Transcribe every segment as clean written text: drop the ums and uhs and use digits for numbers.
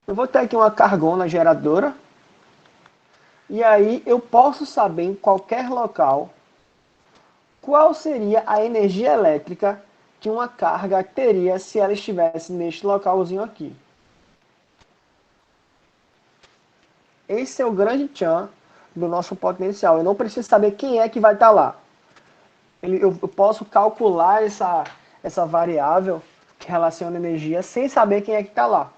Eu vou ter aqui uma cargona geradora. E aí eu posso saber em qualquer local qual seria a energia elétrica que uma carga teria se ela estivesse neste localzinho aqui. Esse é o grande tchan do nosso potencial. Eu não preciso saber quem é que vai estar lá. Eu posso calcular essa variável que relaciona energia sem saber quem é que está lá.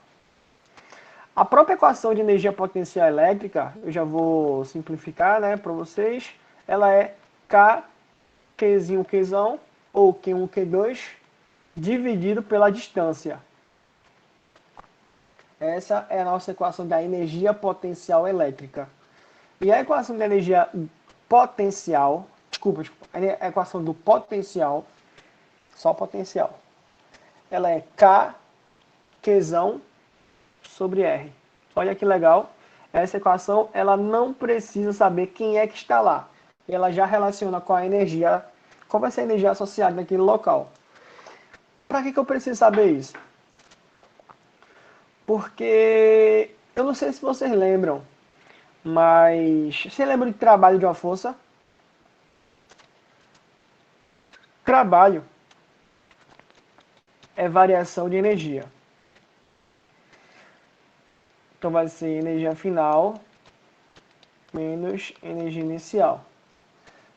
A própria equação de energia potencial elétrica, eu já vou simplificar, né, para vocês. Ela é K, Qzinho, Qzão, ou Q1, Q2, dividido pela distância. Essa é a nossa equação da energia potencial elétrica. E a equação da energia potencial, desculpa, a equação do potencial, só potencial, ela é K, Qzão, sobre R. Olha que legal. Essa equação ela não precisa saber quem é que está lá. Ela já relaciona com a energia, qual vai ser a energia associada naquele local. Para que eu preciso saber isso? Porque eu não sei se vocês lembram, mas você lembra de trabalho de uma força? Trabalho é variação de energia. Então vai ser energia final menos energia inicial.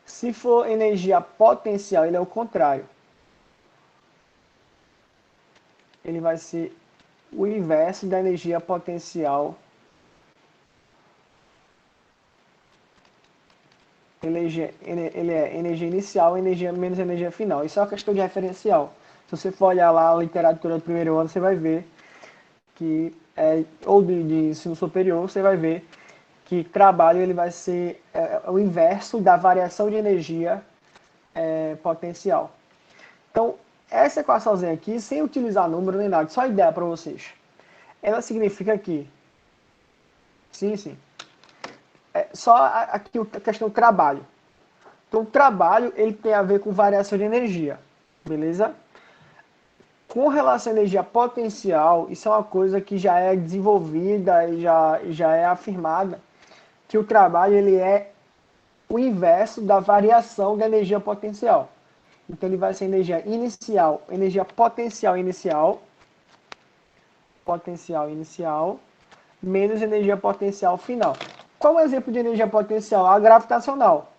Se for energia potencial, ele é o contrário. Ele vai ser o inverso da energia potencial. Ele é energia inicial, energia menos energia final. Isso é uma questão de referencial. Se você for olhar lá a literatura do primeiro ano, você vai ver que, ou de ensino superior, você vai ver que trabalho ele vai ser o inverso da variação de energia potencial. Então, essa equaçãozinha aqui, sem utilizar número nem nada, só ideia para vocês. Ela significa que, sim, só aqui a questão do trabalho. Então, o trabalho ele tem a ver com variação de energia, beleza? Com relação à energia potencial, isso é uma coisa que já é desenvolvida e já é afirmada, que o trabalho ele é o inverso da variação da energia potencial. Então, ele vai ser energia inicial, energia potencial inicial, menos energia potencial final. Qual é o exemplo de energia potencial? A gravitacional.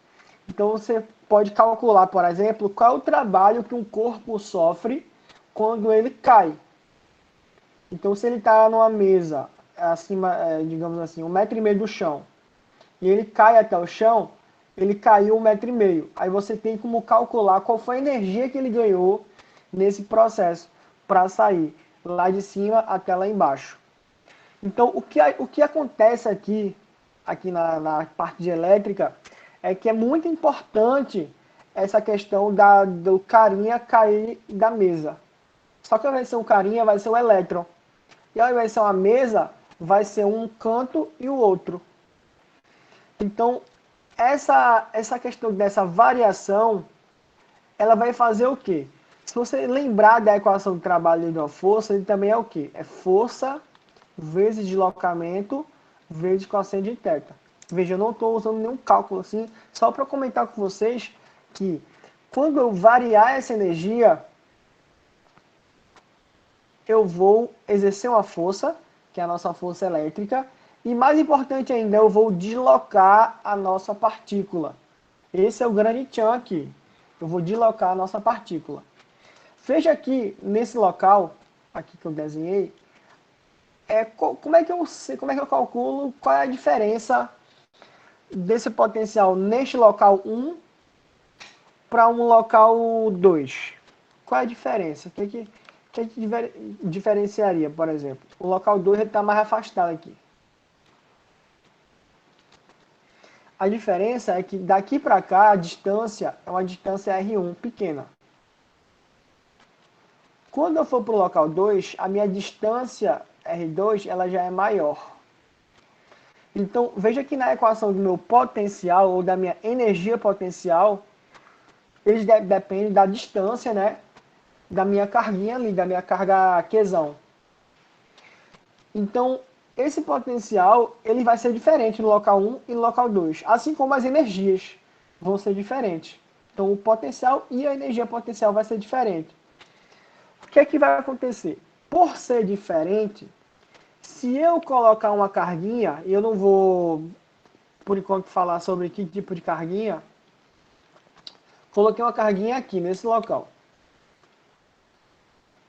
Então você pode calcular, por exemplo, qual é o trabalho que um corpo sofre quando ele cai. Então se ele está numa mesa acima, digamos assim, 1,5 m do chão, e ele cai até o chão, ele caiu 1,5 m. Aí você tem como calcular qual foi a energia que ele ganhou nesse processo para sair lá de cima até lá embaixo. Então, o que acontece aqui na parte de elétrica, é que é muito importante essa questão do carinha cair da mesa. Só que ao invés de ser um carinha, vai ser um elétron. E ao invés de ser uma mesa, vai ser um canto e o outro. Então, essa questão dessa variação, ela vai fazer o quê? Se você lembrar da equação do trabalho de uma força, ele também é o quê? É força vezes deslocamento vezes cosseno de θ. Veja, eu não estou usando nenhum cálculo assim, só para comentar com vocês que quando eu variar essa energia, eu vou exercer uma força, que é a nossa força elétrica, e mais importante ainda, eu vou deslocar a nossa partícula. Esse é o grande tchan aqui. Eu vou deslocar a nossa partícula. Veja aqui, nesse local, aqui que eu desenhei, como é que eu calculo qual é a diferença desse potencial neste local 1 para um local 2? Qual é a diferença? O que diferenciaria, por exemplo? O local 2 está mais afastado aqui. A diferença é que daqui para cá a distância é uma distância R1 pequena. Quando eu for para o local 2, a minha distância R2 ela já é maior. Então, veja que na equação do meu potencial ou da minha energia potencial, eles dependem da distância, né? Da minha carguinha ali, da minha carga Qzão. Então, esse potencial ele vai ser diferente no local 1 e no local 2, assim como as energias vão ser diferentes. Então, o potencial e a energia potencial vai ser diferente. O que é que vai acontecer? Por ser diferente, se eu colocar uma carguinha, e eu não vou, por enquanto, falar sobre que tipo de carguinha, coloquei uma carguinha aqui, nesse local.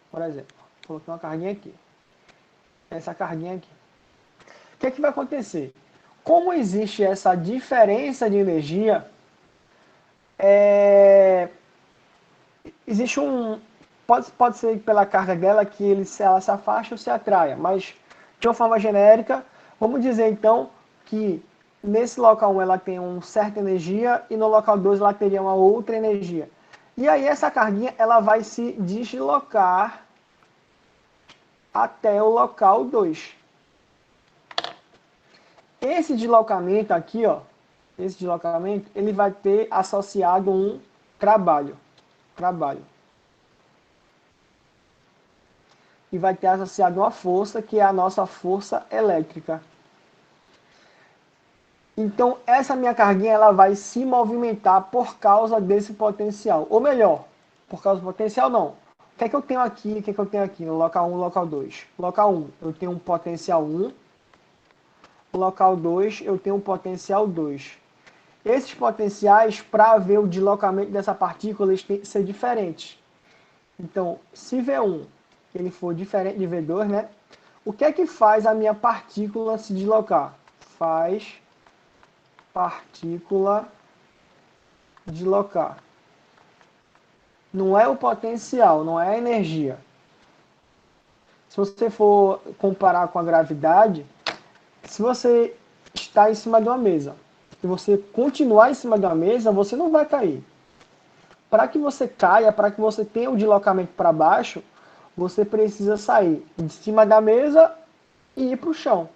Por exemplo, coloquei uma carguinha aqui. Essa carguinha aqui. O que é que vai acontecer? Como existe essa diferença de energia, existe um... Pode ser pela carga dela que ela se afaste ou se atraia, mas de uma forma genérica, vamos dizer então que nesse local 1 ela tem uma certa energia e no local 2 ela teria uma outra energia. E aí essa carguinha ela vai se deslocar até o local 2. Esse deslocamento aqui, ó, esse deslocamento, ele vai ter associado um trabalho. E vai ter associado uma força, que é a nossa força elétrica. Então, essa minha carguinha ela vai se movimentar por causa desse potencial. Ou melhor, por causa do potencial, não. O que é que eu tenho aqui? O que é que eu tenho aqui no local 1 e local 2? Local 1, eu tenho um potencial 1. No local 2, eu tenho um potencial 2. Esses potenciais, para ver o deslocamento dessa partícula, eles têm que ser diferentes. Então, se V1 ele for diferente de V2, né? O que é que faz a minha partícula se deslocar? Faz partícula deslocar. Não é o potencial, não é a energia. Se você for comparar com a gravidade, se você está em cima de uma mesa e você continuar em cima de uma mesa, você não vai cair. Para que você caia, para que você tenha o deslocamento para baixo, você precisa sair de cima da mesa e ir para o chão.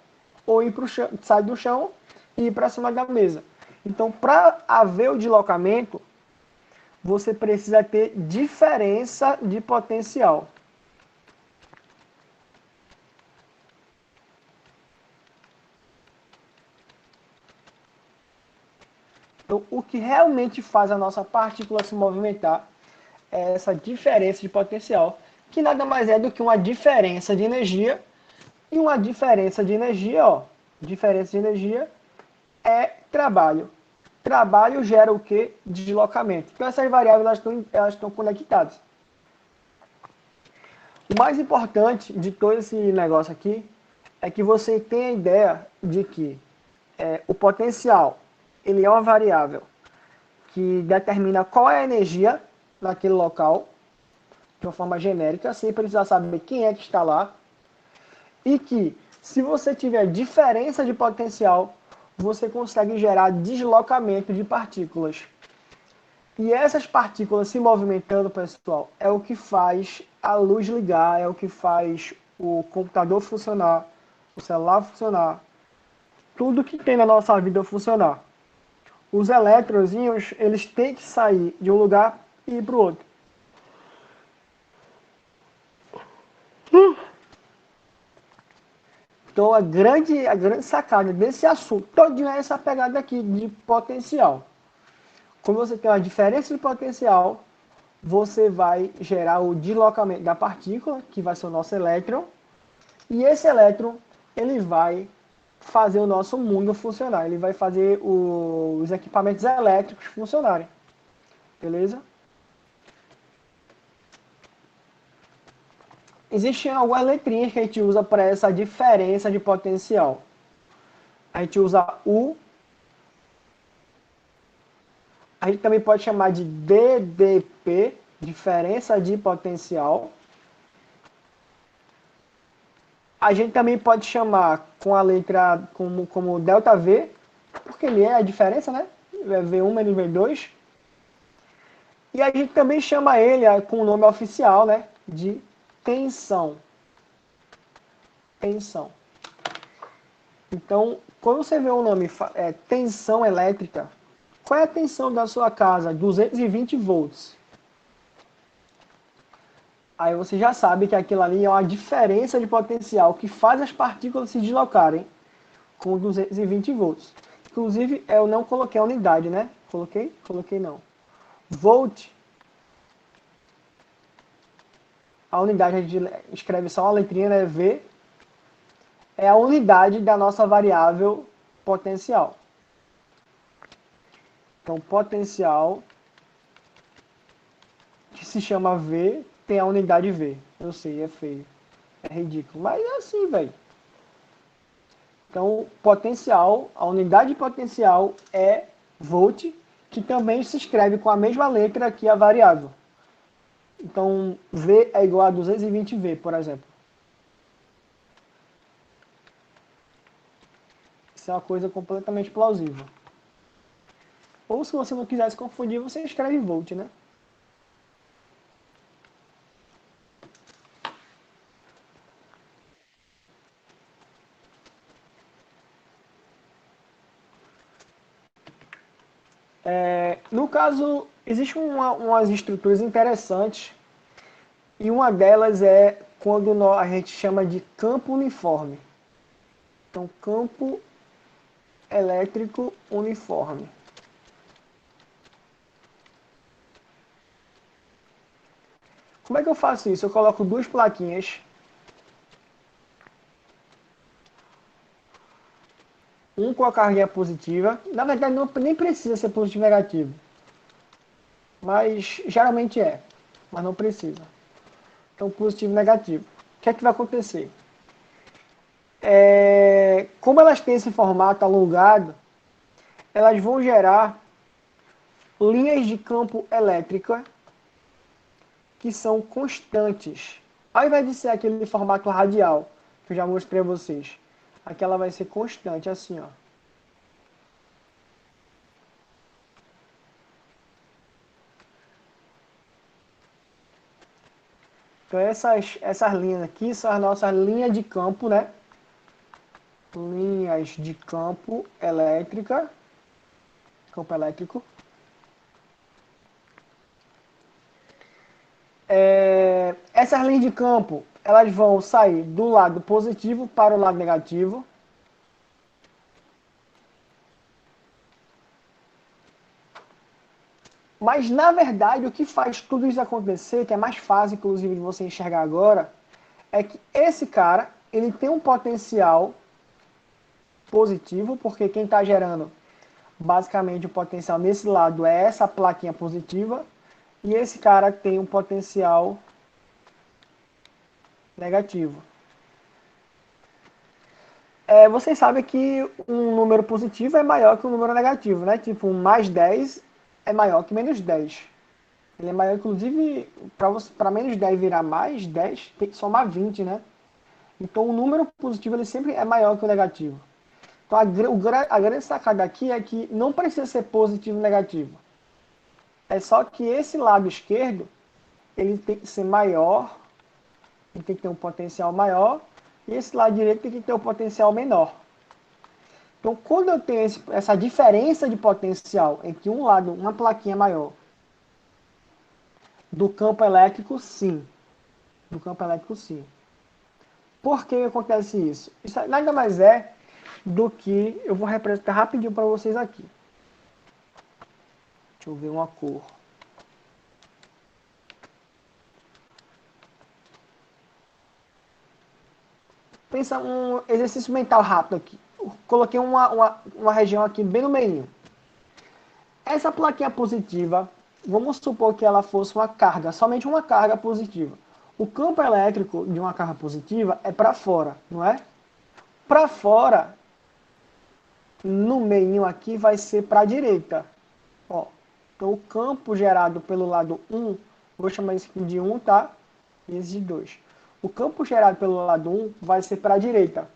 Ou ir para o chão, sair do chão e ir para cima da mesa. Então, para haver o deslocamento, você precisa ter diferença de potencial. Então, o que realmente faz a nossa partícula se movimentar é essa diferença de potencial, que nada mais é do que uma diferença de energia. E uma diferença de energia, ó, diferença de energia é trabalho. Trabalho gera o quê? Deslocamento. Então essas variáveis elas estão conectadas. O mais importante de todo esse negócio aqui é que você tenha a ideia de que o potencial ele é uma variável que determina qual é a energia naquele local, de uma forma genérica, sem precisar saber quem é que está lá, e que se você tiver diferença de potencial, você consegue gerar deslocamento de partículas. E essas partículas se movimentando, pessoal, é o que faz a luz ligar, é o que faz o computador funcionar, o celular funcionar, tudo que tem na nossa vida funcionar. Os elétronzinhos, eles têm que sair de um lugar e ir para o outro. Então, a grande sacada desse assunto todinho é essa pegada aqui de potencial. Como você tem uma diferença de potencial, você vai gerar o deslocamento da partícula, que vai ser o nosso elétron, e esse elétron ele vai fazer o nosso mundo funcionar, ele vai fazer os equipamentos elétricos funcionarem. Beleza? Existem algumas letrinhas que a gente usa para essa diferença de potencial. A gente usa U. A gente também pode chamar de DDP, diferença de potencial. A gente também pode chamar com a letra como ΔV, porque ele é a diferença, né? V1 menos V2. E a gente também chama ele com o nome oficial, né? De tensão. Tensão. Então, quando você vê o nome tensão elétrica, qual é a tensão da sua casa? 220 volts. Aí você já sabe que aquilo ali é uma diferença de potencial que faz as partículas se deslocarem com 220 volts. Inclusive, eu não coloquei a unidade, né? Coloquei? Coloquei não. Volt, a unidade a gente escreve só uma letrinha, né? V, é a unidade da nossa variável potencial. Então, potencial, que se chama V, tem a unidade V. Eu sei, é feio. É ridículo. Mas é assim, velho. Então, potencial, a unidade de potencial é volt, que também se escreve com a mesma letra que a variável. Então, V é igual a 220V, por exemplo. Isso é uma coisa completamente plausível. Ou se você não quiser se confundir, você escreve volt, né? No caso, existem umas estruturas interessantes e uma delas é quando a gente chama de campo uniforme. Então, campo elétrico uniforme. Como é que eu faço isso? Eu coloco duas plaquinhas, um com a carguinha positiva. Na verdade, não, nem precisa ser positivo e negativo, mas geralmente é, mas não precisa. Então, positivo e negativo. O que é que vai acontecer? Como elas têm esse formato alongado, elas vão gerar linhas de campo elétrica que são constantes. Ao invés de ser aquele formato radial, que eu já mostrei a vocês, aqui ela vai ser constante, assim, ó. Então essas linhas aqui são as nossas linhas de campo, né? Linhas de campo elétrica, campo elétrico. Essas linhas de campo, elas vão sair do lado positivo para o lado negativo. Mas, na verdade, o que faz tudo isso acontecer, que é mais fácil, inclusive, de você enxergar agora, é que esse cara, ele tem um potencial positivo, porque quem está gerando, basicamente, o potencial nesse lado é essa plaquinha positiva, e esse cara tem um potencial negativo. Vocês sabem que um número positivo é maior que um número negativo, né? Tipo, um mais 10 é maior que menos 10. Ele é maior, inclusive, para menos 10 virar mais 10, tem que somar 20, né? Então, o número positivo ele sempre é maior que o negativo. Então, a grande sacada aqui é que não precisa ser positivo ou negativo. É só que esse lado esquerdo, ele tem que ser maior, ele tem que ter um potencial maior, e esse lado direito tem que ter um potencial menor. Então, quando eu tenho essa diferença de potencial entre um lado, uma plaquinha maior, do campo elétrico, sim. Do campo elétrico, sim. Por que acontece isso? Isso nada mais é do que... Eu vou representar rapidinho para vocês aqui. Deixa eu ver uma cor. Pensa um exercício mental rápido aqui. Eu coloquei uma região aqui bem no meio. Essa plaquinha positiva, vamos supor que ela fosse uma carga, somente uma carga positiva. O campo elétrico de uma carga positiva é para fora, não é? Para fora, no meio aqui, vai ser para a direita. Ó, então, o campo gerado pelo lado 1, vou chamar isso aqui de 1, tá? E esse de 2. O campo gerado pelo lado 1 vai ser para a direita.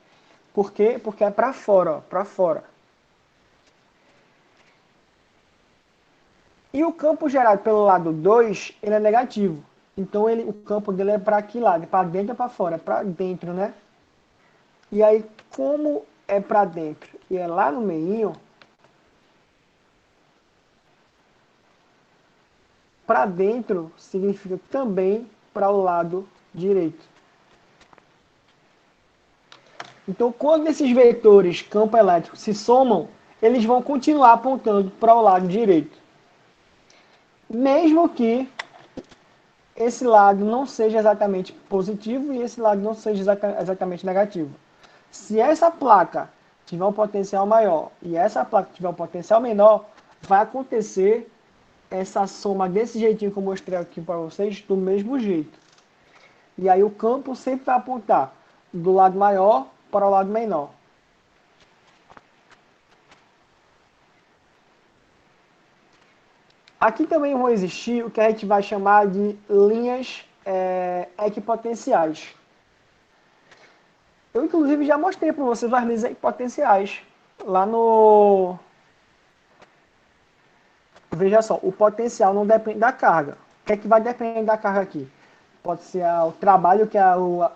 Por quê? Porque é para fora, ó, para fora. E o campo gerado pelo lado 2, ele é negativo. Então, o campo dele é para que lado? Para dentro ou para fora? É para dentro, né? E aí, como é para dentro e é lá no meio, para dentro significa também para o lado direito. Então, quando esses vetores campo elétrico se somam, eles vão continuar apontando para o lado direito. Mesmo que esse lado não seja exatamente positivo e esse lado não seja exatamente negativo. Se essa placa tiver um potencial maior e essa placa tiver um potencial menor, vai acontecer essa soma desse jeitinho que eu mostrei aqui para vocês, do mesmo jeito. E aí o campo sempre vai apontar do lado maior para o lado menor. Aqui também vão existir o que a gente vai chamar de linhas equipotenciais. Eu, inclusive, já mostrei para vocês as linhas equipotenciais lá no... Veja só, o potencial não depende da carga. O que é que vai depender da carga aqui? Pode ser o trabalho que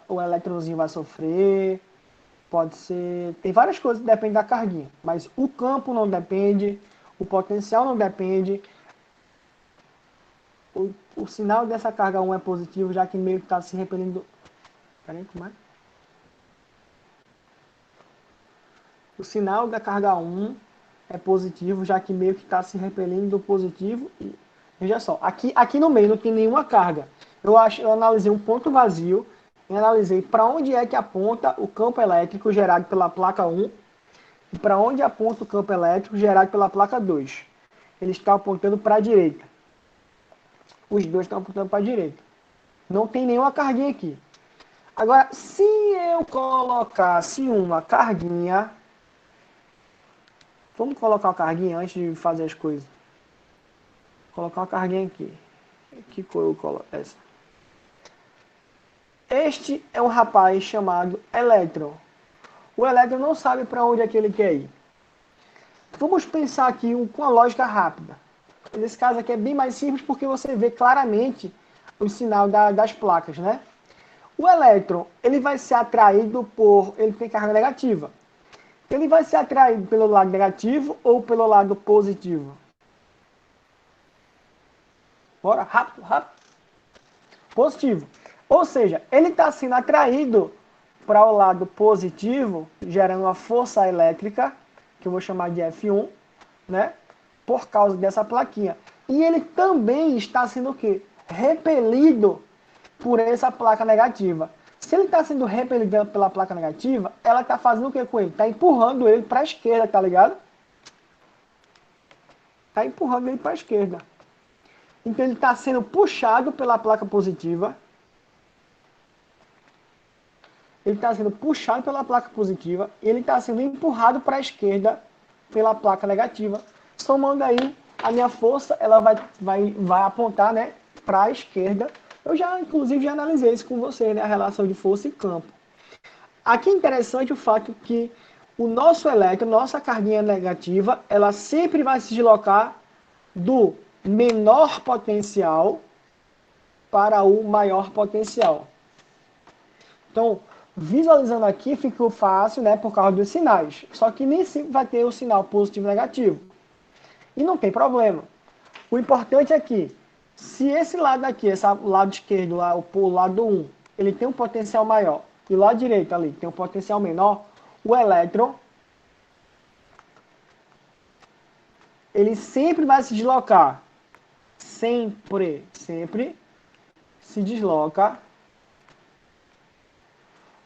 o eletrozinho vai sofrer, pode ser... Tem várias coisas que dependem da carguinha, mas o campo não depende, o potencial não depende. O sinal dessa carga 1 é positivo, já que meio que está se repelindo... Peraí, como é? O sinal da carga 1 é positivo, já que meio que está se repelindo do positivo. E, veja só, aqui no meio não tem nenhuma carga. Eu analisei um ponto vazio e analisei para onde é que aponta o campo elétrico gerado pela placa 1 e para onde aponta o campo elétrico gerado pela placa 2. Eles estão apontando para a direita. Os dois estão apontando para a direita. Não tem nenhuma carguinha aqui. Agora, se eu colocasse uma carguinha... Vamos colocar uma carguinha antes de fazer as coisas. Vou colocar uma carguinha aqui. Que cor eu coloco? Essa. Este é um rapaz chamado Elétron. O Elétron não sabe para onde é que ele quer ir. Vamos pensar aqui com uma lógica rápida. Nesse caso aqui é bem mais simples porque você vê claramente o sinal das placas, né? O elétron, ele vai ser atraído por... Ele tem carga negativa. Ele vai ser atraído pelo lado negativo ou pelo lado positivo? Bora, rápido, rápido. Positivo. Ou seja, ele está sendo atraído para o lado positivo, gerando uma força elétrica, que eu vou chamar de F1, né? Por causa dessa plaquinha. E ele também está sendo o quê? Repelido por essa placa negativa. Se ele está sendo repelido pela placa negativa, ela está fazendo o que com ele? Está empurrando ele para a esquerda, tá ligado? Está empurrando ele para a esquerda. Então ele está sendo puxado pela placa positiva. Ele está sendo puxado pela placa positiva e ele está sendo empurrado para a esquerda pela placa negativa. Somando aí, a minha força ela vai apontar, né, para a esquerda. Eu já, inclusive, já analisei isso com você, né, a relação de força e campo. Aqui é interessante o fato que o nosso elétron, nossa carguinha negativa, ela sempre vai se deslocar do menor potencial para o maior potencial. Então, visualizando aqui, ficou fácil, né, por causa dos sinais. Só que nem sempre vai ter o sinal positivo e negativo. E não tem problema. O importante é que, se esse lado aqui, esse lado esquerdo, o lado 1, ele tem um potencial maior, e o lado direito ali tem um potencial menor, o elétron, ele sempre vai se deslocar. Sempre se desloca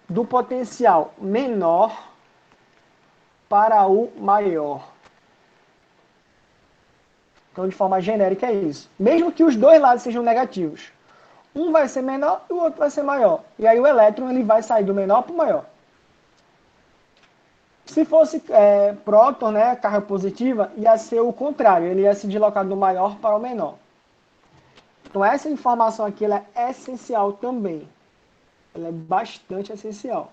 do potencial menor para o maior. Então, de forma genérica, é isso. Mesmo que os dois lados sejam negativos. Um vai ser menor e o outro vai ser maior. E aí o elétron ele vai sair do menor para o maior. Se fosse próton, né, carga positiva, ia ser o contrário. Ele ia se deslocar do maior para o menor. Então, essa informação aqui ela é essencial também. Ela é bastante essencial.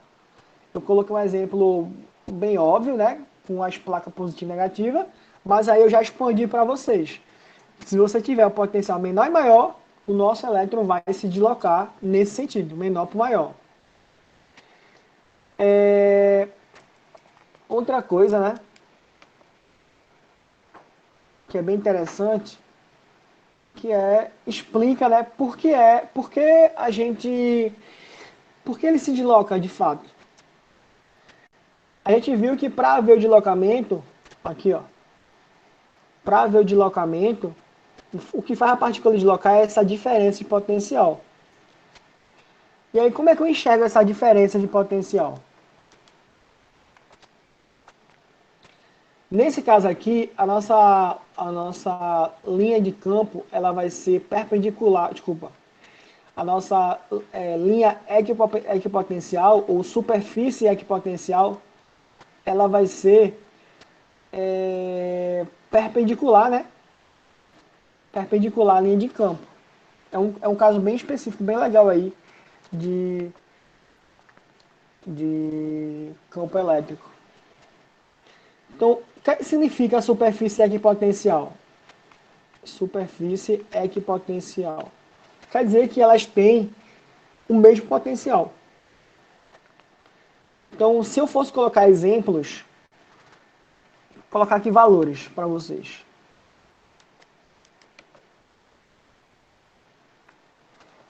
Eu coloquei um exemplo bem óbvio, né, com as placas positiva e negativa, mas aí eu já expandi para vocês. Se você tiver o potencial menor e maior, o nosso elétron vai se deslocar nesse sentido, menor para o maior. Outra coisa, né, que é bem interessante, explica, né, por que ele se desloca de fato. A gente viu que para haver o deslocamento, aqui ó, para haver o deslocamento, o que faz a partícula deslocar é essa diferença de potencial. E aí como é que eu enxergo essa diferença de potencial? Nesse caso aqui, a nossa linha de campo ela vai ser perpendicular, desculpa, a nossa linha equipotencial ou superfície equipotencial, ela vai ser perpendicular, né? Perpendicular à linha de campo. É um caso bem específico, bem legal aí de, de campo elétrico. Então, o que significa a superfície equipotencial? Superfície equipotencial. Quer dizer que elas têm o mesmo potencial. Então, se eu fosse colocar exemplos, vou colocar aqui valores para vocês.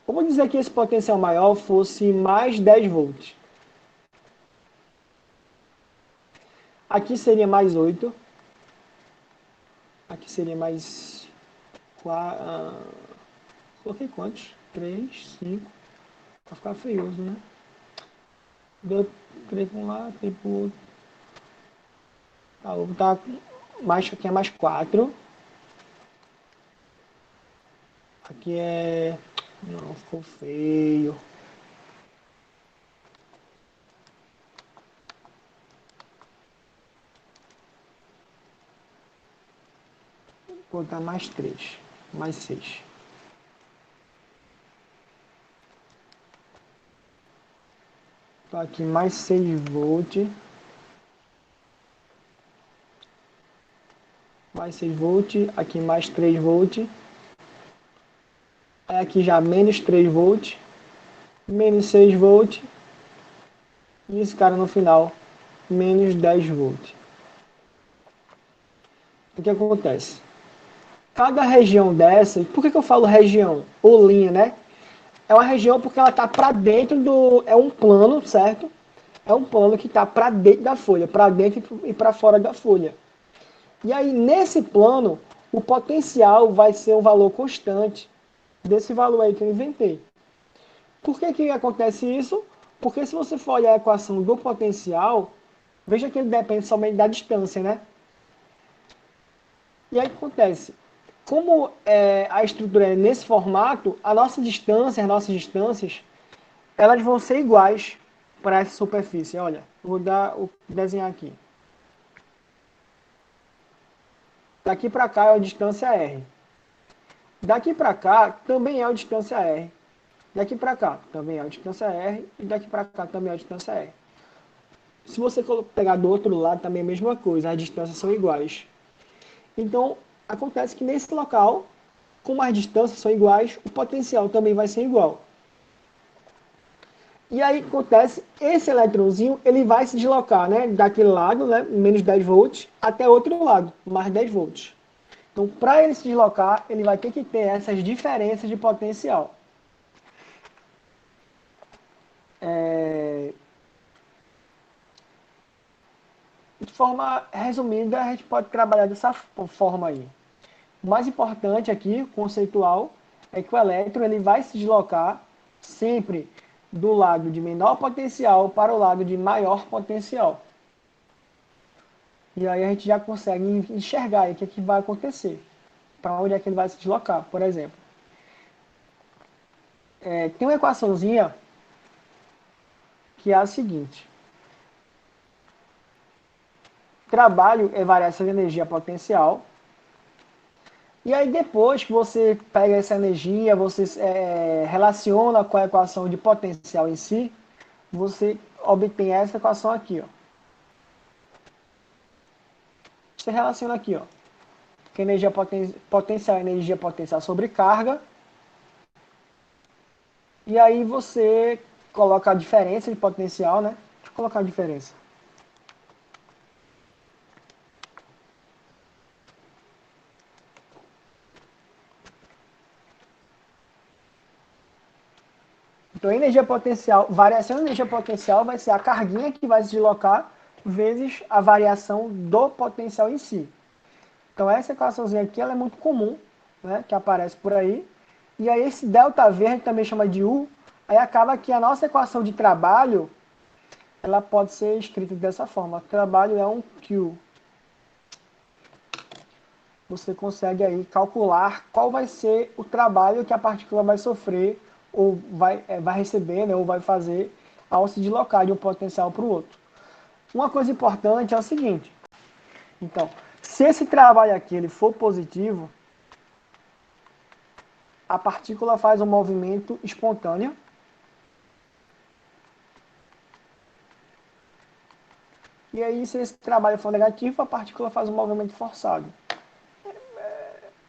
Vamos dizer que esse potencial maior fosse mais 10 volts. Aqui seria mais 8. Aqui seria mais 4. Coloquei quantos? 3, 5. Para ficar feioso, né? Deu 3 para um lado, 3 para o outro. Tá, vou botar mais, aqui é mais 4. Aqui é... Não, ficou feio. Vou botar mais 3. Mais 6. Então aqui mais 6 volts. Mais 6 volts. Aqui mais 3 volts. Aí aqui já menos 3 volts. Menos 6 volts. E esse cara no final, menos 10 volts. O que acontece? Cada região dessa, por que eu falo região ou linha, né? É uma região porque ela está para dentro do... É um plano, certo? É um plano que está para dentro da folha, para dentro e para fora da folha. E aí, nesse plano, o potencial vai ser um valor constante desse valor aí que eu inventei. Por que acontece isso? Porque se você for olhar a equação do potencial, veja que ele depende somente da distância, né? E aí o que acontece? Como a estrutura é nesse formato, as nossas distâncias, elas vão ser iguais para essa superfície. Olha, vou desenhar aqui. Daqui para cá é a distância R. Daqui para cá também é a distância R. Daqui para cá também é a distância R. E daqui para cá também é a distância R. Se você pegar do outro lado, também é a mesma coisa. As distâncias são iguais. Então, acontece que nesse local, como as distâncias são iguais, o potencial também vai ser igual. E aí acontece, esse eletrãozinho, ele vai se deslocar, né, daquele lado, né, menos 10 volts, até outro lado, mais 10 volts. Então, para ele se deslocar, ele vai ter que ter essas diferenças de potencial. De forma resumida, a gente pode trabalhar dessa forma aí. O mais importante aqui, conceitual, é que o elétron ele vai se deslocar sempre do lado de menor potencial para o lado de maior potencial. E aí a gente já consegue enxergar o que, que vai acontecer. Para onde é que ele vai se deslocar, por exemplo. Tem uma equaçãozinha que é a seguinte. Trabalho é variação de energia potencial. E aí depois que você pega essa energia, você relaciona com a equação de potencial em si, você obtém essa equação aqui, ó. Você relaciona aqui, ó, que energia potencial é energia potencial sobre carga. E aí você coloca a diferença de potencial, né? Deixa eu colocar a diferença. Então, a energia potencial, variação da energia potencial vai ser a carguinha que vai se deslocar vezes a variação do potencial em si. Então, essa equaçãozinha aqui ela é muito comum, né, que aparece por aí. E aí, esse ΔV a gente também chama de U. Aí acaba que a nossa equação de trabalho ela pode ser escrita dessa forma. Trabalho é um Q. Você consegue aí calcular qual vai ser o trabalho que a partícula vai sofrer ou vai receber, né, ou vai fazer ao se deslocar de um potencial para o outro. Uma coisa importante é o seguinte. Então, se esse trabalho aqui ele for positivo, a partícula faz um movimento espontâneo. E aí, se esse trabalho for negativo, a partícula faz um movimento forçado.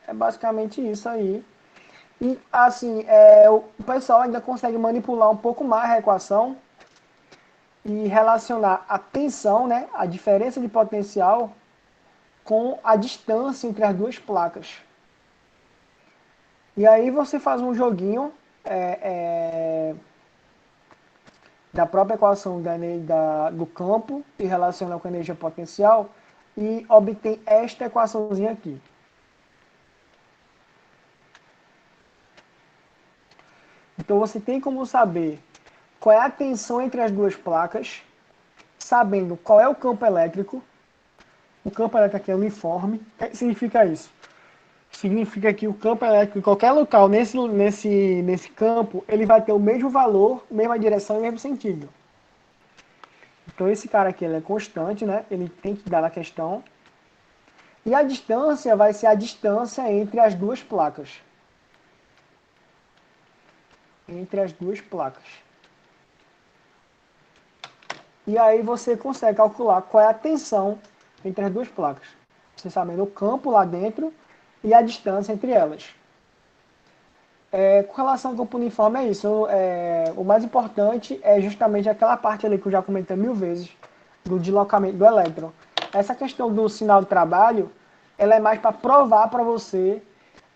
É basicamente isso aí. E, assim, o pessoal ainda consegue manipular um pouco mais a equação e relacionar a tensão, né, a diferença de potencial, com a distância entre as duas placas. E aí você faz um joguinho da própria equação do campo e relaciona com a energia potencial e obtém esta equaçãozinha aqui. Então você tem como saber qual é a tensão entre as duas placas, sabendo qual é o campo elétrico. O campo elétrico aqui é uniforme. O que significa isso? Significa que o campo elétrico em qualquer local nesse campo, ele vai ter o mesmo valor, mesma direção e mesmo sentido. Então esse cara aqui ele é constante, né? Ele tem que dar na questão. E a distância vai ser a distância entre as duas placas. Entre as duas placas. E aí você consegue calcular qual é a tensão entre as duas placas. Você sabendo o campo lá dentro e a distância entre elas. Com relação ao campo uniforme é isso. O mais importante é justamente aquela parte ali que eu já comentei 1000 vezes, do deslocamento do elétron. Essa questão do sinal de trabalho, ela é mais para provar para você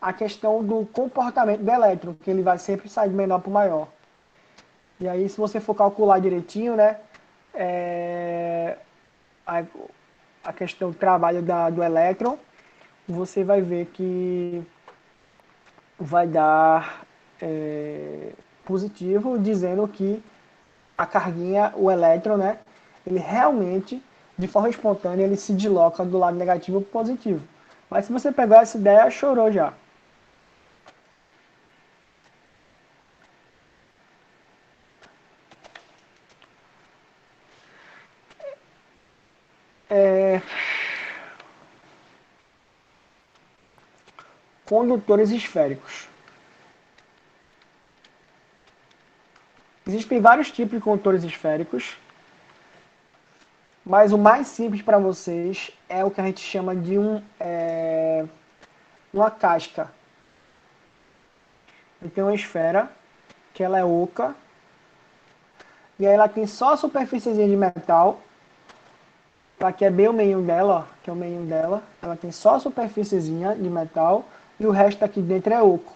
a questão do comportamento do elétron, que ele vai sempre sair de menor para maior. E aí, se você for calcular direitinho, né, a questão do trabalho do elétron, você vai ver que vai dar positivo, dizendo que a carguinha, o elétron, né, ele realmente, de forma espontânea, ele se desloca do lado negativo para o positivo. Mas se você pegar essa ideia, chorou já. Condutores esféricos. Existem vários tipos de condutores esféricos, mas o mais simples para vocês é o que a gente chama de uma casca. Ele tem uma esfera, que ela é oca, e aí ela tem só a superfíciezinha de metal, aqui é bem o meio dela, ó, que é o meio dela, ela tem só a superfíciezinha de metal, e o resto aqui dentro é oco.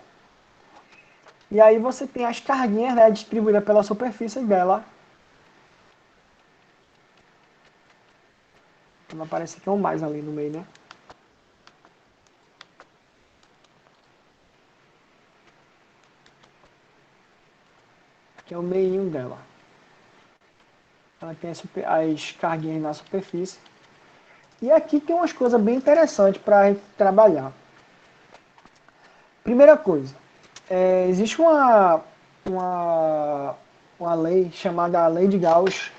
E aí você tem as carguinhas, né, distribuídas pela superfície dela. Então aparece que é um mais ali no meio, né? Que é o meio dela. Ela tem as carguinhas na superfície. E aqui tem umas coisas bem interessantes para a gente trabalhar. Primeira coisa, existe uma lei chamada Lei de Gauss.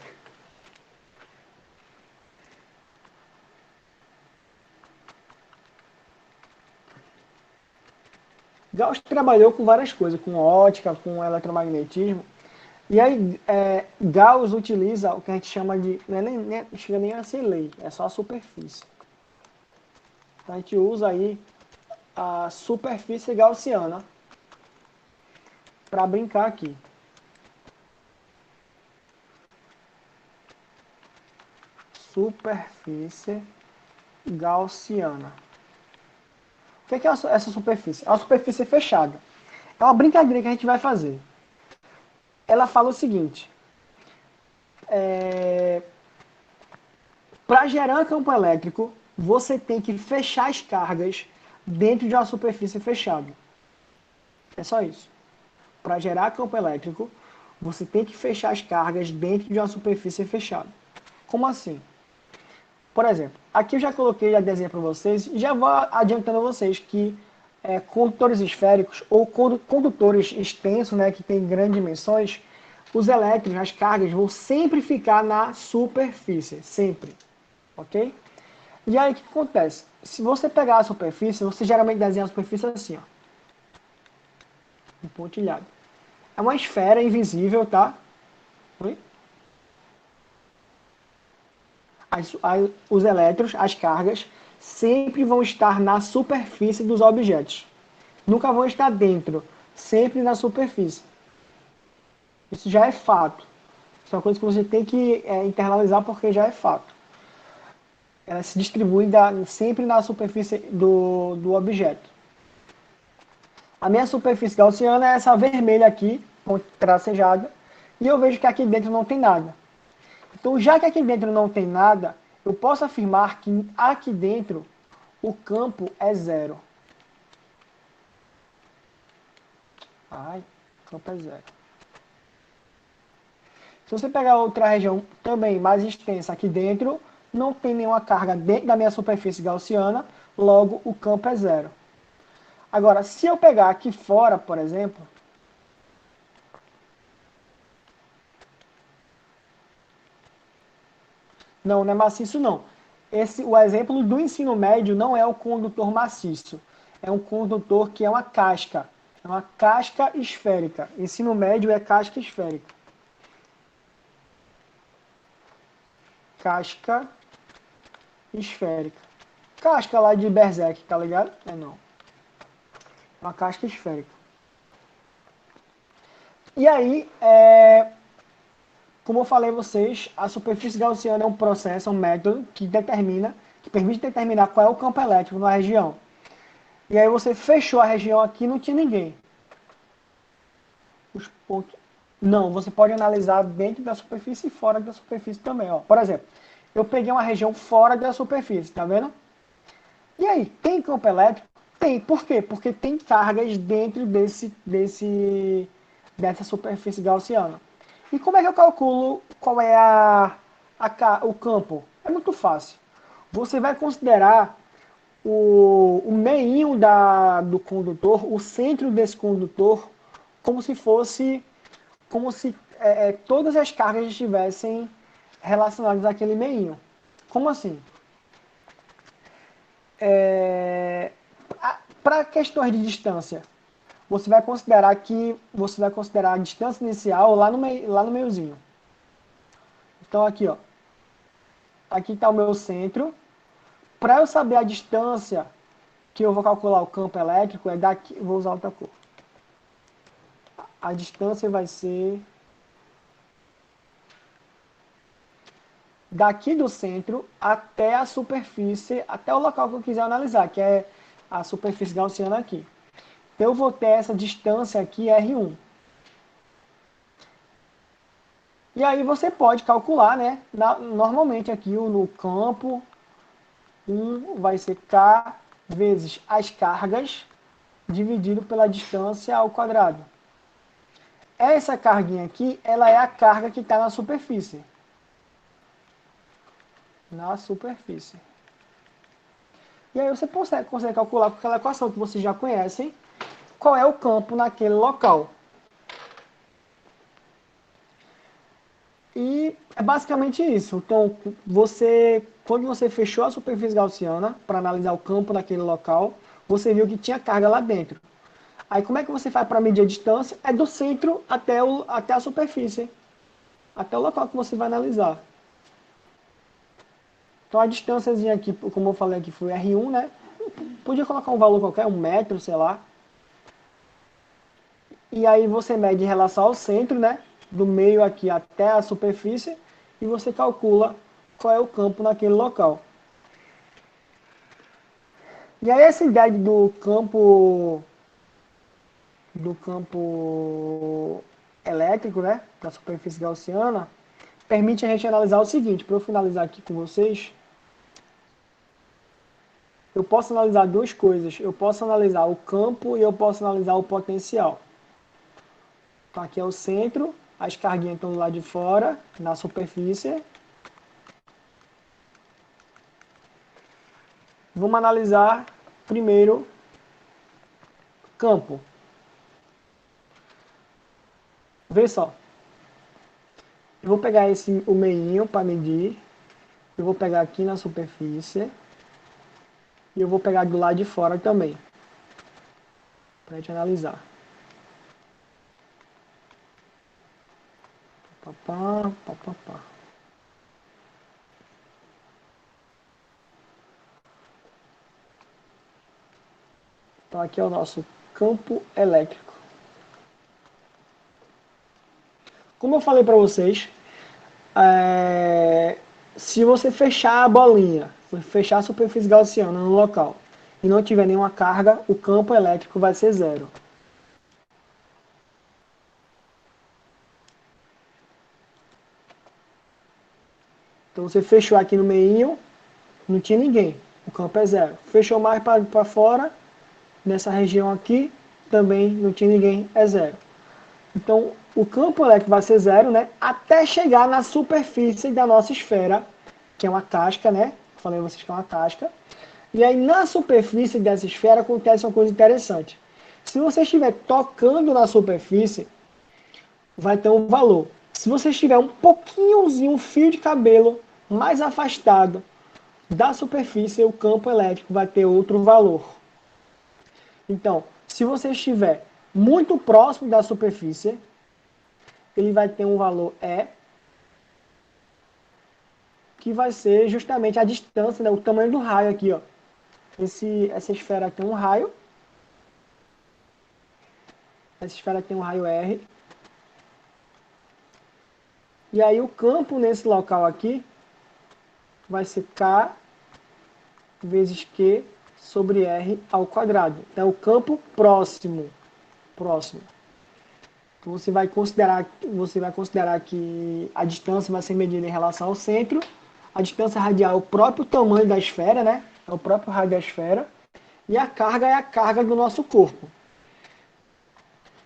Gauss trabalhou com várias coisas, com ótica, com eletromagnetismo. E aí, Gauss utiliza o que a gente chama de, não chega nem a ser lei, é só a superfície. Então a gente usa aí a superfície gaussiana para brincar aqui. Superfície gaussiana. O que é essa superfície? É uma superfície fechada. É uma brincadeira que a gente vai fazer. ela fala o seguinte, para gerar campo elétrico, você tem que fechar as cargas dentro de uma superfície fechada. É só isso. Para gerar campo elétrico, você tem que fechar as cargas dentro de uma superfície fechada. Como assim? Por exemplo, aqui eu já coloquei, já desenhei para vocês, e já vou adiantando a vocês que condutores esféricos ou condutores extensos, né, que tem grandes dimensões, os elétrons, as cargas, vão sempre ficar na superfície, sempre, ok? E aí o que acontece? Se você pegar a superfície, você geralmente desenha a superfície assim, ó, um pontilhado. É uma esfera invisível, tá? Oi? Os elétrons, as cargas, sempre vão estar na superfície dos objetos. Nunca vão estar dentro, sempre na superfície. Isso já é fato. Isso é uma coisa que você tem que internalizar porque já é fato. Ela se distribui sempre na superfície do objeto. A minha superfície gaussiana é essa vermelha aqui, tracejada, e eu vejo que aqui dentro não tem nada. Então, já que aqui dentro não tem nada, eu posso afirmar que aqui dentro o campo é zero. Ai, o campo é zero. Se você pegar outra região também mais extensa aqui dentro, não tem nenhuma carga dentro da minha superfície gaussiana, logo o campo é zero. Agora, se eu pegar aqui fora, por exemplo, não é maciço não. O exemplo do ensino médio não é o condutor maciço, é um condutor que é uma casca, é uma casca esférica. Ensino médio é casca esférica. Casca esférica. Casca lá de Berserk, tá ligado? É não. É uma casca esférica. E aí, como eu falei a vocês, a superfície gaussiana é um processo, é um método que permite determinar qual é o campo elétrico na região. E aí você fechou a região aqui, não tinha ninguém. Os pontos... Não, você pode analisar dentro da superfície e fora da superfície também. Ó. Por exemplo, eu peguei uma região fora da superfície, tá vendo? E aí, tem campo elétrico? Tem. Por quê? Porque tem cargas dentro dessa superfície gaussiana. E como é que eu calculo qual é o campo? É muito fácil. Você vai considerar o meinho do condutor, o centro desse condutor, como se fosse, como se todas as cargas estivessem relacionadas àquele meinho. Como assim? Para questões de distância, você vai considerar a distância inicial lá no meiozinho. Então aqui, ó, aqui está o meu centro. Para eu saber a distância que eu vou calcular o campo elétrico, é daqui, vou usar outra cor. A distância vai ser daqui do centro até a superfície, até o local que eu quiser analisar, que é a superfície gaussiana aqui. Então eu vou ter essa distância aqui, R1. E aí você pode calcular, né? Normalmente aqui no campo, 1 vai ser K vezes as cargas dividido pela distância ao quadrado. Essa carguinha aqui, ela é a carga que está na superfície. Na superfície. E aí você consegue calcular com aquela equação que vocês já conhecem, qual é o campo naquele local. E é basicamente isso. Então, quando você fechou a superfície gaussiana para analisar o campo naquele local, você viu que tinha carga lá dentro. Aí como é que você faz para medir a distância? É do centro até a superfície, até o local que você vai analisar. Então a distânciazinha aqui, como eu falei aqui, foi R1, né? Podia colocar um valor qualquer, 1 metro, sei lá. E aí você mede em relação ao centro, né? Do meio aqui até a superfície, e você calcula qual é o campo naquele local. E aí essa ideia do campo elétrico, né, da superfície gaussiana, permite a gente analisar o seguinte, para eu finalizar aqui com vocês, eu posso analisar duas coisas. Eu posso analisar o campo e eu posso analisar o potencial. Então aqui é o centro, as carguinhas estão do lado de fora, na superfície. Vamos analisar primeiro campo. Vê só. Eu vou pegar o meinho para medir. Eu vou pegar aqui na superfície. E eu vou pegar do lado de fora também. Para a gente analisar. Papá, papá. Então aqui é o nosso campo elétrico. Como eu falei para vocês, se você fechar a bolinha, fechar a superfície gaussiana no local e não tiver nenhuma carga, o campo elétrico vai ser zero. Então você fechou aqui no meio, não tinha ninguém, o campo é zero. Fechou mais para fora, nessa região aqui, também não tinha ninguém, é zero. Então o campo elétrico vai ser zero, né? Até chegar na superfície da nossa esfera, que é uma casca, né? Falei a vocês que é uma casca. E aí na superfície dessa esfera acontece uma coisa interessante. Se você estiver tocando na superfície, vai ter um valor. Se você estiver um pouquinhozinho, um fio de cabelo mais afastado da superfície, o campo elétrico vai ter outro valor. Então, se você estiver muito próximo da superfície, ele vai ter um valor E, que vai ser justamente a distância, né, o tamanho do raio aqui, ó. Essa esfera aqui tem um raio. Essa esfera aqui tem um raio R. E aí o campo nesse local aqui vai ser K vezes Q sobre R ao quadrado. Então, o campo próximo. Próximo. Então, você vai considerar que a distância vai ser medida em relação ao centro. A distância radial é o próprio tamanho da esfera, né? É o próprio raio da esfera. E a carga é a carga do nosso corpo.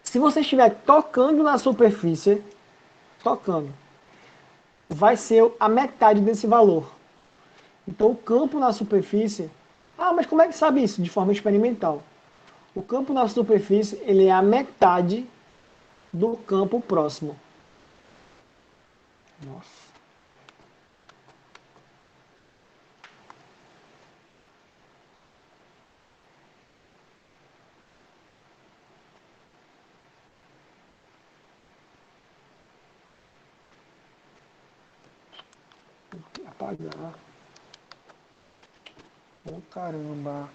Se você estiver tocando na superfície, vai ser a metade desse valor. Então, o campo na superfície... Ah, mas como é que sabe isso? De forma experimental. O campo na superfície, ele é a metade do campo próximo. Nossa. Apagar. Oh, caramba.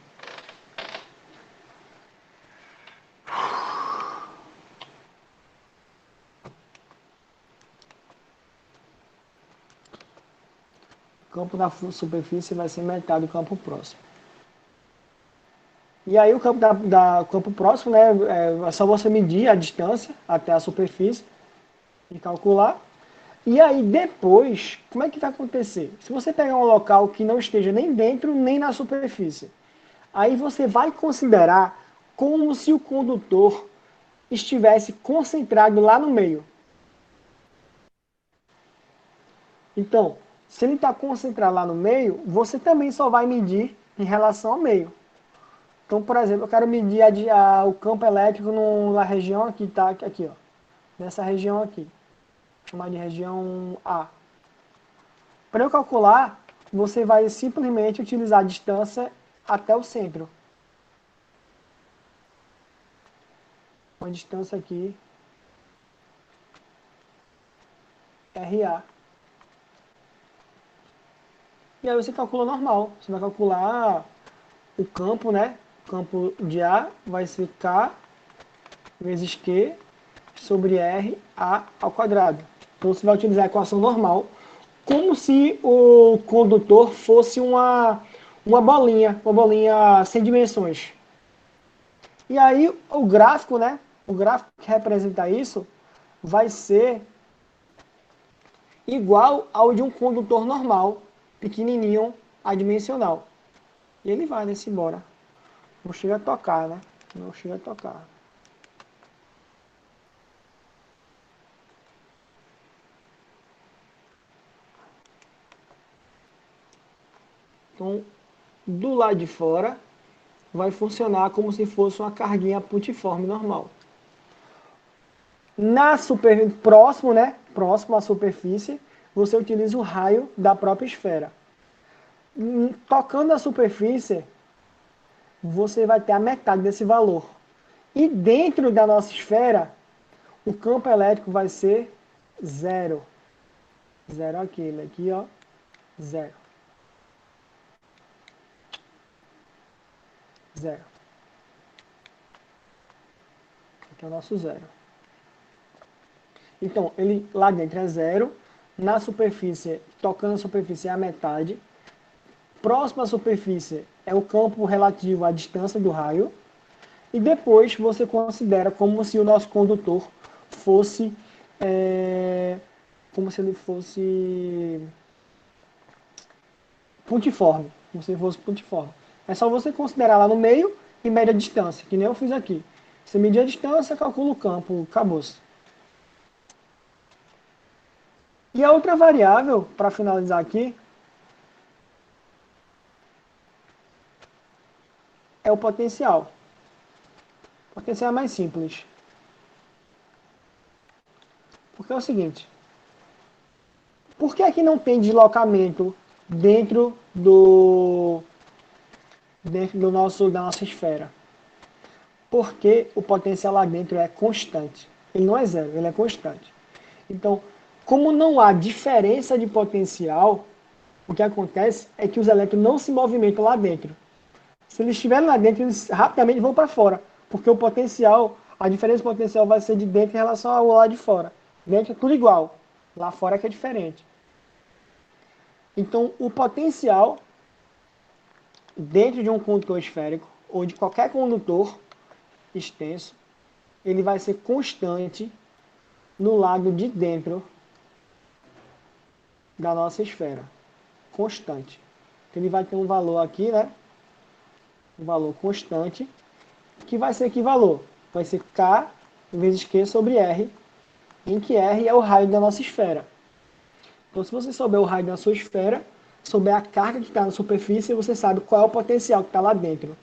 O campo na superfície vai ser metade do campo próximo. E aí o campo campo próximo, né, é só você medir a distância até a superfície e calcular. E aí depois, como é que vai acontecer? Se você pegar um local que não esteja nem dentro nem na superfície, aí você vai considerar como se o condutor estivesse concentrado lá no meio. Então, se ele está concentrado lá no meio, você também só vai medir em relação ao meio. Então, por exemplo, eu quero medir o campo elétrico na região aqui, tá? Aqui, ó. Nessa região aqui. Vou chamar de região A. Para eu calcular, você vai simplesmente utilizar a distância até o centro. Uma distância aqui, RA. E aí você calcula normal. Você vai calcular o campo, né? O campo de A vai ser K vezes Q sobre R, A ao quadrado. Então você vai utilizar a equação normal, como se o condutor fosse uma bolinha sem dimensões. E aí o gráfico, né? O gráfico que representa isso vai ser igual ao de um condutor normal, pequenininho, adimensional. E ele vai nesse embora. Não chega a tocar, né? Não chega a tocar. Então, do lado de fora, vai funcionar como se fosse uma carguinha putiforme normal. Próximo, né? Próximo à superfície, você utiliza o raio da própria esfera. Tocando a superfície, você vai ter a metade desse valor. E dentro da nossa esfera, o campo elétrico vai ser zero. Zero aqui, ó, zero. Zero. Aqui é o nosso zero. Então, ele lá dentro é zero. Na superfície, tocando a superfície é a metade. Próximo à superfície é o campo relativo à distância do raio. E depois você considera como se o nosso condutor fosse, como se ele fosse pontiforme. Como se ele fosse pontiforme. É só você considerar lá no meio e mede a distância, que nem eu fiz aqui. Você medir a distância, calcula o campo, acabou-se. E a outra variável, para finalizar aqui, é o potencial. O potencial é mais simples. Porque é o seguinte, por que aqui não tem deslocamento da nossa esfera? Porque o potencial lá dentro é constante. Ele não é zero, ele é constante. Então, como não há diferença de potencial, o que acontece é que os elétrons não se movimentam lá dentro. Se eles estiverem lá dentro, eles rapidamente vão para fora, porque o potencial, a diferença de potencial vai ser de dentro em relação ao lado de fora. Dentro é tudo igual, lá fora é que é diferente. Então, o potencial dentro de um condutor esférico ou de qualquer condutor extenso, ele vai ser constante no lado de dentro da nossa esfera. Constante. Então, ele vai ter um valor aqui, né? Um valor constante, que vai ser que valor? Vai ser K vezes Q sobre R, em que R é o raio da nossa esfera. Então, se você souber o raio da sua esfera, souber a carga que está na superfície, você sabe qual é o potencial que está lá dentro.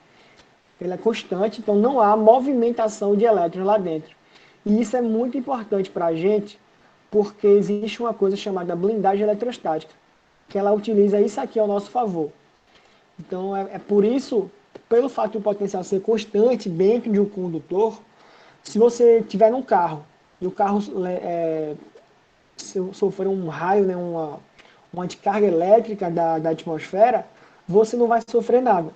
Ele é constante, então não há movimentação de elétrons lá dentro. E isso é muito importante para a gente, porque existe uma coisa chamada blindagem eletrostática, que ela utiliza isso aqui ao nosso favor. Então é por isso, pelo fato do potencial ser constante dentro de um condutor, se você estiver num carro e o carro sofrer um raio, né, uma descarga elétrica da atmosfera, você não vai sofrer nada.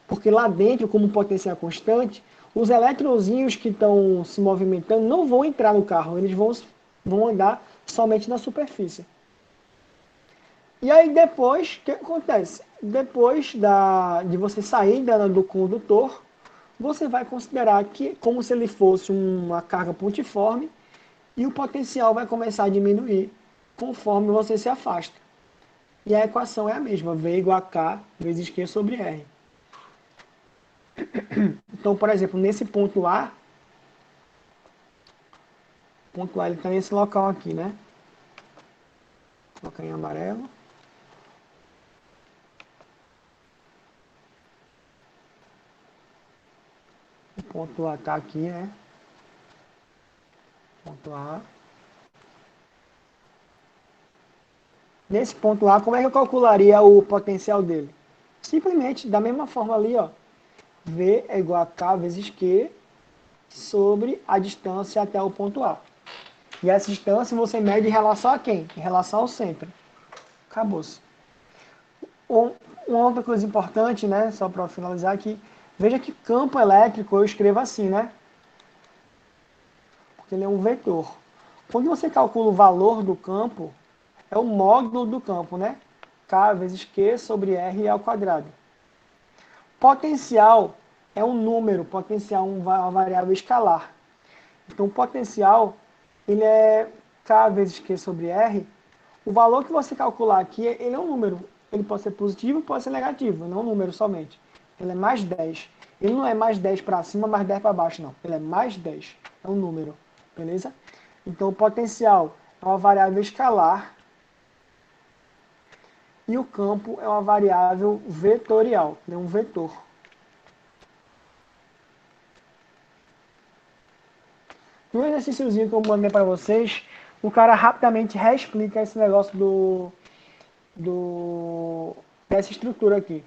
Porque lá dentro, como potencial constante, os eletrozinhos que estão se movimentando não vão entrar no carro, eles vão andar somente na superfície. E aí depois, o que acontece? Depois de você sair do condutor, você vai considerar que como se ele fosse uma carga pontiforme e o potencial vai começar a diminuir conforme você se afasta. E a equação é a mesma, V igual a K vezes Q sobre R. Então, por exemplo, nesse ponto A ele está nesse local aqui, né? Vou colocar em amarelo. O ponto A está aqui, né? Ponto A. Nesse ponto A, como é que eu calcularia o potencial dele? Simplesmente, da mesma forma ali, ó. V é igual a K vezes Q sobre a distância até o ponto A. E essa distância você mede em relação a quem? Em relação ao centro. Acabou-se. Uma outra coisa importante, né, só para finalizar aqui, veja que campo elétrico eu escrevo assim, né? Porque ele é um vetor. Quando você calcula o valor do campo, é o módulo do campo, né? K vezes Q sobre R ao quadrado. Potencial é um número, potencial é uma variável escalar. Então, o potencial ele é K vezes Q sobre R. O valor que você calcular aqui, ele é um número. Ele pode ser positivo, pode ser negativo, não um número somente. Ele é mais 10. Ele não é mais 10 para cima, mais 10 para baixo, não. Ele é mais 10. É um número, beleza? Então, o potencial é uma variável escalar e o campo é uma variável vetorial, é um vetor. No exercíciozinho que eu mandei para vocês, o cara rapidamente reexplica esse negócio dessa estrutura aqui.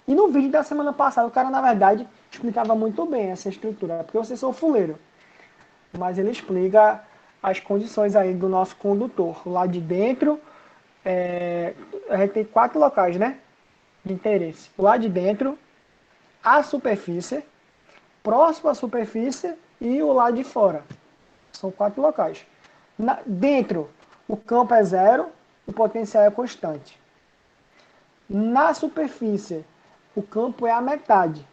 E no vídeo da semana passada, o cara, na verdade, explicava muito bem essa estrutura, porque vocês são fuleiro. Mas ele explica as condições aí do nosso condutor. Lá de dentro, a gente tem 4 locais, né, de interesse. Lá de dentro, a superfície, próximo à superfície e o lado de fora. São 4 locais. Dentro, o campo é zero, o potencial é constante. Na superfície, o campo é a metade.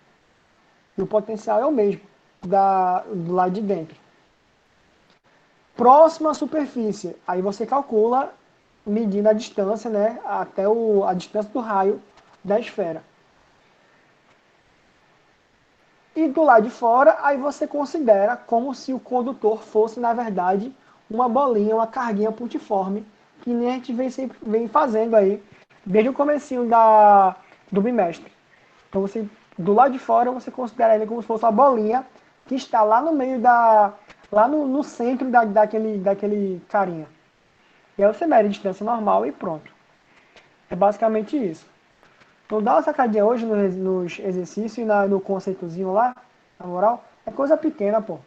E o potencial é o mesmo do lado de dentro. Próximo à superfície, aí você calcula medindo a distância, né, até a distância do raio da esfera. E do lado de fora, aí você considera como se o condutor fosse, na verdade, uma bolinha, uma carguinha pontiforme, que nem a gente vem fazendo aí, desde o comecinho do bimestre. Então, do lado de fora, você considera ele como se fosse uma bolinha que está lá no meio lá no centro daquele carinha. E aí você mede a distância normal e pronto. É basicamente isso. Então dá uma sacadinha hoje nos exercícios e no conceitozinho lá, na moral. É coisa pequena, pô.